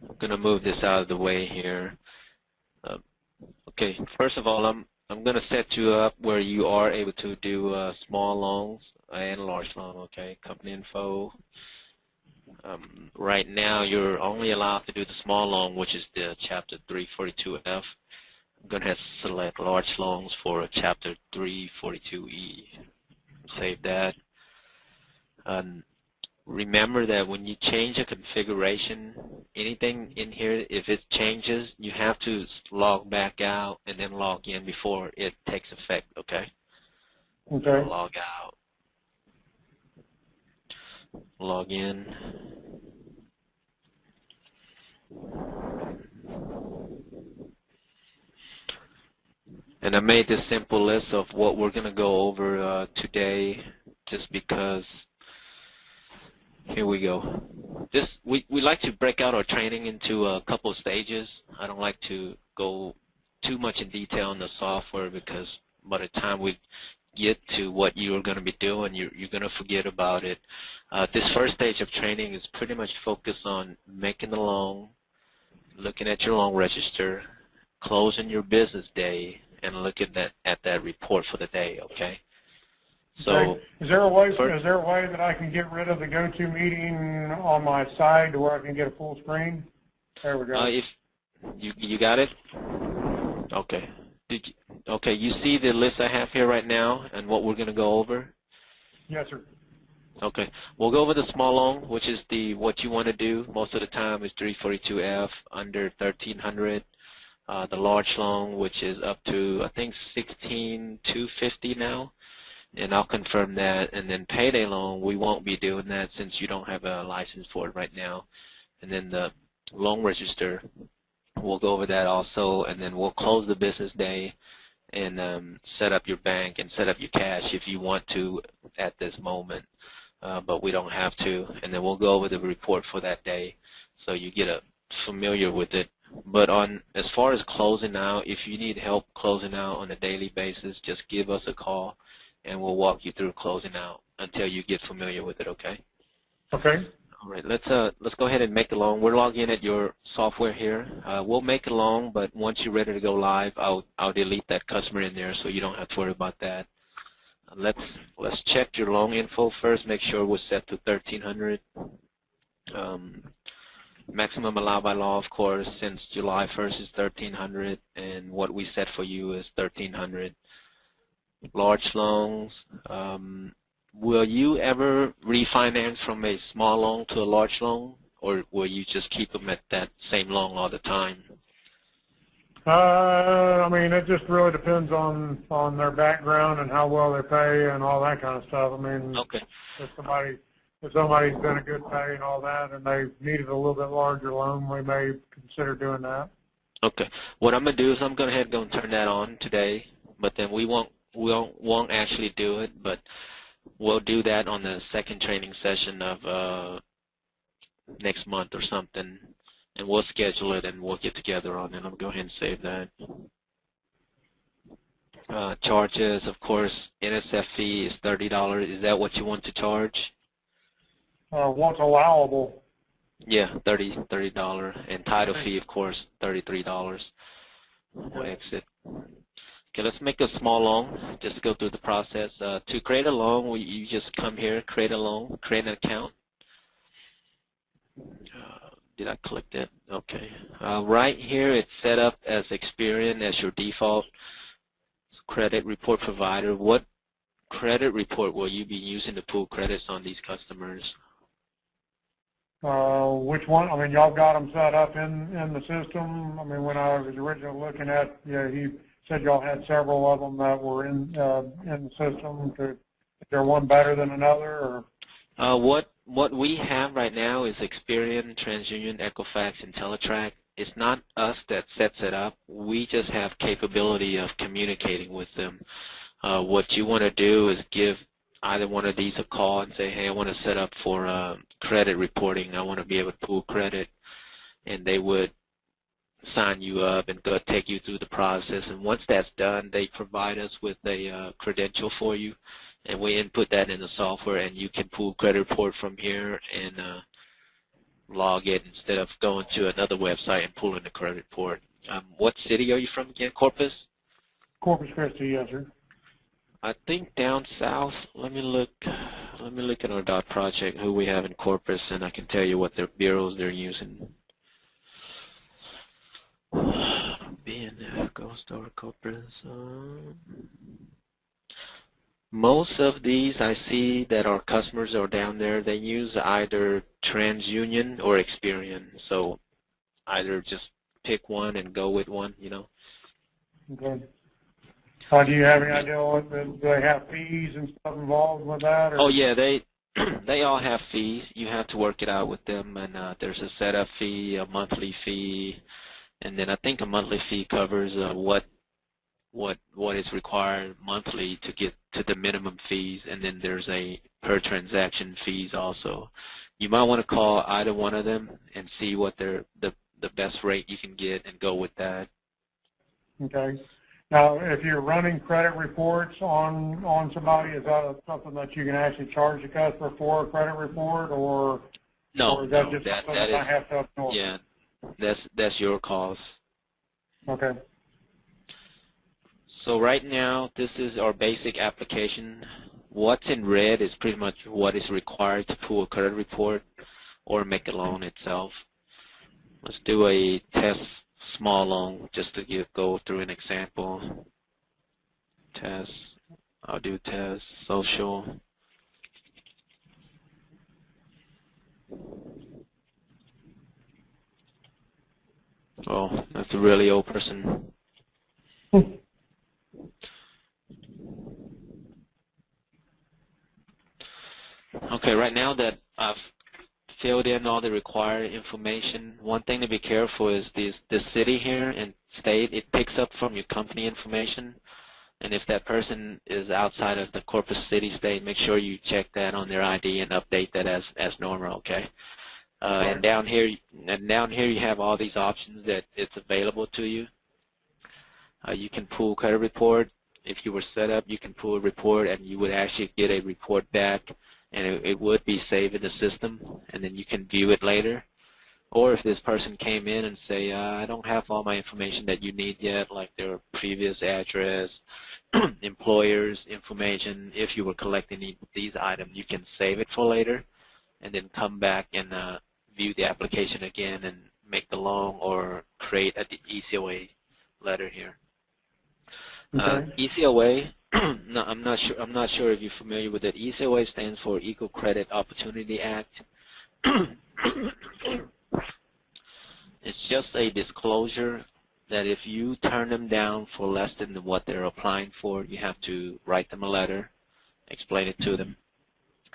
I'm going to move this out of the way here. Okay, first of all, I'm going to set you up where you are able to do small loans and large loan. Okay, company info. Right now, you're only allowed to do the small loan, which is the Chapter 342F. I'm going to have to select large loans for Chapter 342E. Save that. Remember that when you change a configuration, anything in here, if it changes, you have to log back out and then log in before it takes effect, okay? Okay. So log out. Log in. And I made this simple list of what we're going to go over today just because. Here we go. We like to break out our training into a couple of stages. I don't like to go too much in detail on the software because by the time we get to what you're going to be doing, you're going to forget about it. This first stage of training is pretty much focused on making the loan, looking at your loan register, closing your business day, and looking at that report for the day, okay? So okay. Is there a way that I can get rid of the GoToMeeting on my side to where I can get a full screen? There we go. If you got it? Okay. Okay, you see the list I have here right now and what we're going to go over? Yes, sir. Okay. We'll go over the small loan, which is what you want to do. Most of the time is 342F under 1300. The large loan, which is up to I think 16,250 now. And I'll confirm that. And then payday loan, we won't be doing that since you don't have a license for it right now. And then the loan register, we'll go over that also. And then we'll close the business day and set up your bank and set up your cash if you want to at this moment. But we don't have to. And then we'll go over the report for that day so you get familiar with it. But as far as closing out, if you need help closing out on a daily basis, just give us a call. And we'll walk you through closing out until you get familiar with it, okay? Okay. All right, let's go ahead and make the loan. We're logged in at your software here. We'll make a loan, but once you're ready to go live, I'll delete that customer in there so you don't have to worry about that. Let's check your loan info first. Make sure we're set to 1300. Maximum allowed by law, of course, since July 1st is 1300, and what we set for you is 1300. Large loans. Will you ever refinance from a small loan to a large loan, or will you just keep them at that same loan all the time? I mean, it just really depends on their background and how well they pay and all that kind of stuff. I mean, okay. If somebody's been a good pay and all that, and they needed a little bit larger loan, we may consider doing that. Okay. What I'm gonna do is I'm gonna head and turn that on today, but then we won't actually do it, but we'll do that on the second training session of next month or something, and we'll schedule it and we'll get together on it. I'll go ahead and save that. Charges, of course, NSF fee is $30. Is that what you want to charge? What's allowable? Yeah, $30, and title fee, of course, $33. We'll exit. Okay, let's make a small loan. Just go through the process. To create a loan, you just come here, create a loan, create an account. Did I click that? Okay. Right here, it's set up as Experian as your default credit report provider. What credit report will you be using to pull credits on these customers? Which one? I mean, y'all got them set up in the system. I mean, when I was originally looking at, he said y'all had several of them that were in the system. Is there one better than another? Or? What we have right now is Experian, TransUnion, Equifax, and Teletrack. It's not us that sets it up. We just have capability of communicating with them. What you want to do is give either one of these a call and say, hey, I want to set up for credit reporting. I want to be able to pull credit, and they would sign you up and go take you through the process. And once that's done, they provide us with a credential for you, and we input that in the software, and you can pull credit report from here and log it instead of going to another website and pulling the credit report. What city are you from again? Corpus? Corpus Christi, yes, sir. I think down south. Let me look. Let me look at our dot project, who we have in Corpus, and I can tell you what their bureaus they're using. BNF goes to Corpus. Most of these I see that our customers are down there, they use either TransUnion or Experian. So either just pick one and go with one, you know. Okay. Do you have any idea what do they have fees and stuff involved with that? Or? Oh yeah, they they all have fees. You have to work it out with them, and there's a setup fee, a monthly fee, and then I think a monthly fee covers what is required monthly to get to the minimum fees, and then there's a per transaction fees also. You might want to call either one of them and see what the best rate you can get and go with that. Okay. Now, if you're running credit reports on somebody, is that something that you can actually charge the customer for a credit report, or no? Or is that No, just that something is I have to absorb? yeah, that's your cost. Okay. So right now, this is our basic application. What's in red is pretty much what is required to pull a credit report or make a loan itself. Let's do a test small loan just to go through an example. Test. I'll do test social. Oh, that's a really old person. Okay, right now that I've filled in all the required information, one thing to be careful is the city here and state, it picks up from your company information. And if that person is outside of the Corpus City state, make sure you check that on their ID and update that as normal, okay? And down here you have all these options that it's available to you. You can pull credit report. If you were set up, you can pull a report and you would actually get a report back, and it would be saved in the system, and then you can view it later. Or if this person came in and say, I don't have all my information that you need yet, like their previous address, employer's information, if you were collecting these items, you can save it for later and then come back and view the application again and make the loan or create an ECOA letter here. Okay. ECOA, no, I'm not sure if you're familiar with it. ECOA stands for Equal Credit Opportunity Act. It's just a disclosure that if you turn them down for less than what they're applying for, you have to write them a letter, explain it to them.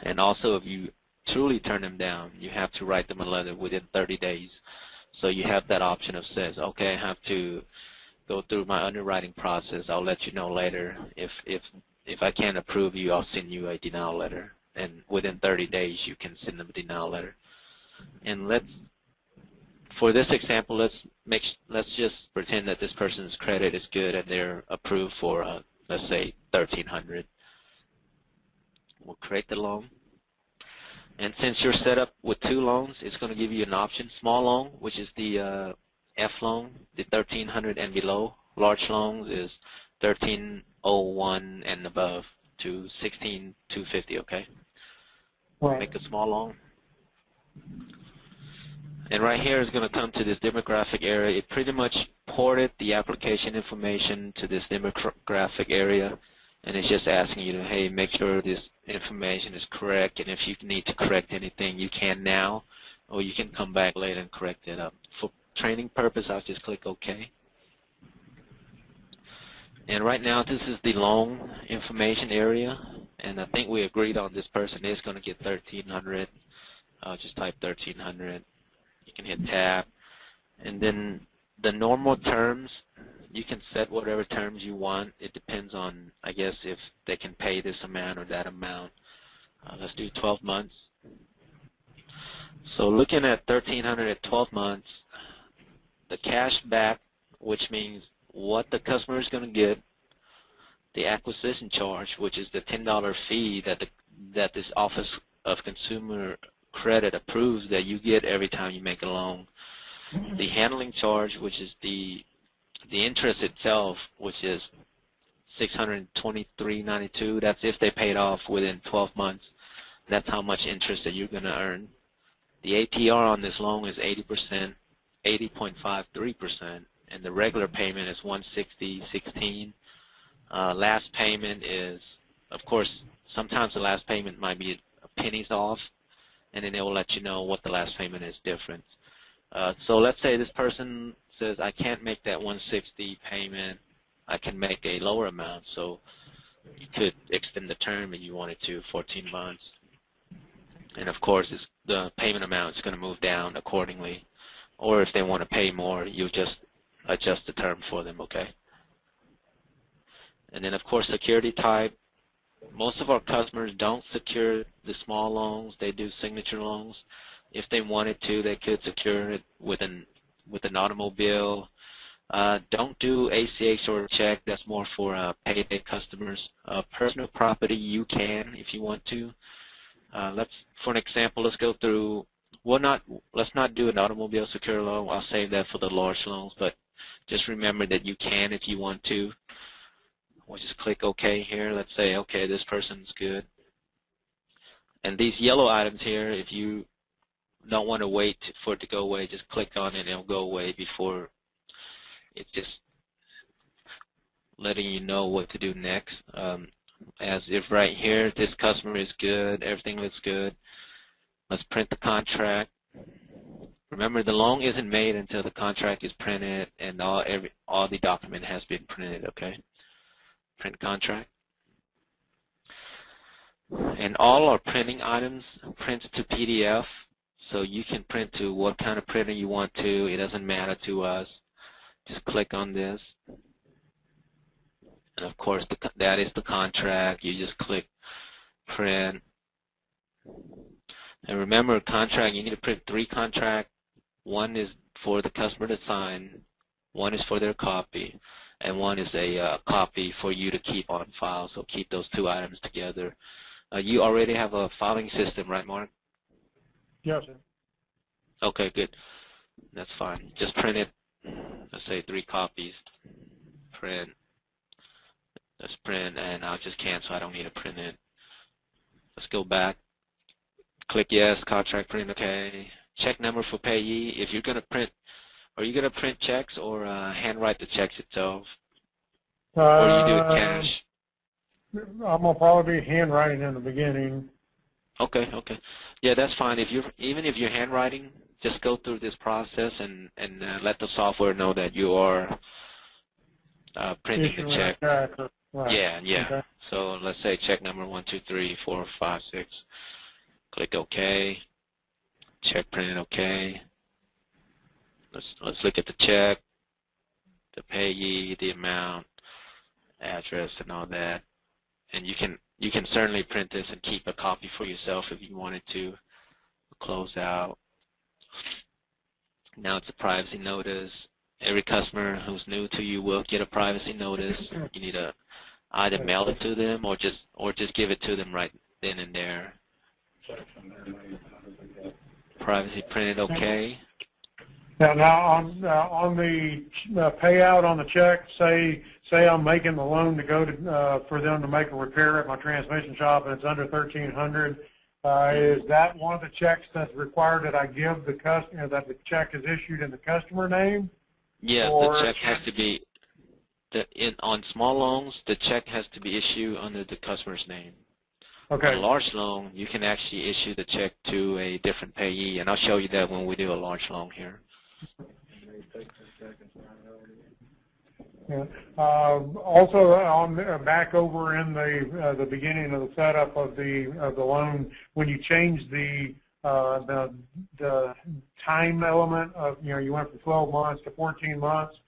And also if you truly turn them down, you have to write them a letter within 30 days. So you have that option of says, okay, I have to go through my underwriting process. I'll let you know later. If I can't approve you, I'll send you a denial letter. And within 30 days, you can send them a denial letter. And for this example, let's just pretend that this person's credit is good and they're approved for, let's say, $1,300. We'll create the loan. And since you're set up with two loans, it's going to give you an option, small loan, which is the F loan, the $1,300 and below. Large loans is $1,301 and above to $16,250. Okay. Right. Make a small loan. And right here is going to come to this demographic area. It pretty much ported the application information to this demographic area, and it's just asking you to, hey, make sure this information is correct, and if you need to correct anything, you can now, or you can come back later and correct it up. For training purpose, I'll just click OK. And right now, this is the loan information area, and I think we agreed on this person is going to get $1,300. I'll just type $1,300. You can hit tab, and then the normal terms, you can set whatever terms you want. It depends on, I guess, if they can pay this amount or that amount. Let's do 12 months. So looking at $1,300 at 12 months, the cash back, which means what the customer is going to get, the acquisition charge, which is the $10 fee that this Office of Consumer credit approves that you get every time you make a loan. The handling charge, which is the interest itself, which is $623.92. That's if they paid off within 12 months. That's how much interest that you're going to earn. The APR on this loan is 80%, 80.53%, and the regular payment is $160.16. Last payment is, of course, sometimes the last payment might be pennies off, and then they will let you know what the last payment is different. So let's say this person says, I can't make that 160 payment. I can make a lower amount. So you could extend the term if you wanted to, 14 months. And of course, the payment amount is going to move down accordingly. Or if they want to pay more, you just adjust the term for them, okay? And then, of course, security type. Most of our customers don't secure the small loans. They do signature loans. If they wanted to, they could secure it with an automobile. Don't do ACH or check. That's more for payday customers. Personal property, you can if you want to. For an example, let's go through. Let's not do an automobile secure loan. I'll save that for the large loans. But just remember that you can if you want to. We'll just click OK here. Let's say, okay, this person's good. And these yellow items here, if you don't want to wait for it to go away, just click on it and it'll go away before. It's just letting you know what to do next. As if right here, this customer is good, everything looks good. Let's print the contract. Remember, the loan isn't made until the contract is printed and all the document has been printed, okay? Print contract. And all our printing items print to PDF, so you can print to what kind of printer you want to. It doesn't matter to us. Just click on this. And of course, that is the contract. You just click print. And remember, contract, you need to print 3 contracts. One is for the customer to sign, one is for their copy, and one is a copy for you to keep on file. So keep those 2 items together. You already have a filing system, right, Mark? Yes, sir. Okay, good. That's fine. Just print it. Let's say 3 copies. Print. Let's print, and I'll just cancel. I don't need to print it. Let's go back. Click yes, contract print, okay. Check number for payee. If you're going to print, are you going to print checks or handwrite the checks itself? Or you do it cash? I'm going to probably be handwriting in the beginning. Okay, okay. Yeah, that's fine. Even if you're handwriting, just go through this process and let the software know that you are printing the check. Right. Yeah. Okay. So let's say check number 1, 2, 3, 4, 5, 6. Click OK. Check printed OK. Let's look at the check, the payee, the amount, address, and all that. And you can certainly print this and keep a copy for yourself if you wanted to. Close out. Now it's a privacy notice. Every customer who's new to you will get a privacy notice. You need to either mail it to them or just give it to them right then and there. Privacy printed okay. Now on the payout on the check, say I'm making the loan to go to for them to make a repair at my transmission shop and it's under $1,300. Is that one of the checks that's required that I give the customer, that the check is issued in the customer name? Yeah, the check has to be on small loans. The check has to be issued under the customer's name. Okay. On a large loan, you can actually issue the check to a different payee, and I'll show you that when we do a large loan here. Yeah. Also, on back over in the beginning of the setup of the loan, when you change the time element of, you went from 12 months to 14 months.